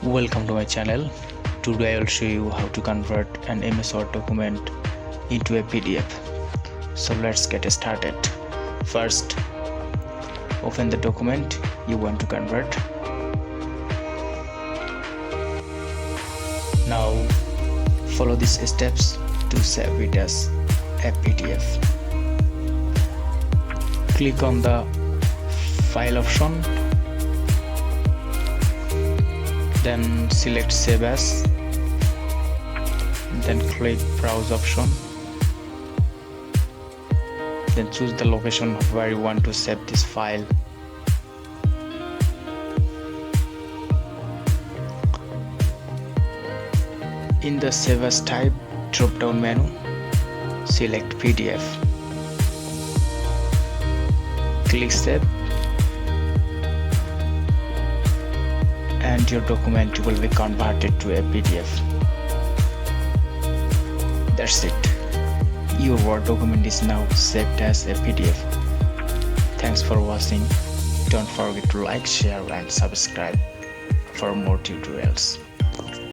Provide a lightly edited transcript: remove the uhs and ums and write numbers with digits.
Welcome to my channel. Today I will show you how to convert an MS Word document into a PDF. So let's get started. First, open the document you want to convert. Now follow these steps to save it as a PDF. Click on the file option, then select save as, then click browse option, then choose the location where you want to save this file. In the save as type drop down menu, select PDF, click save, and your document will be converted to a PDF. That's it. Your Word document is now saved as a PDF. Thanks for watching. Don't forget to like, share and subscribe for more tutorials.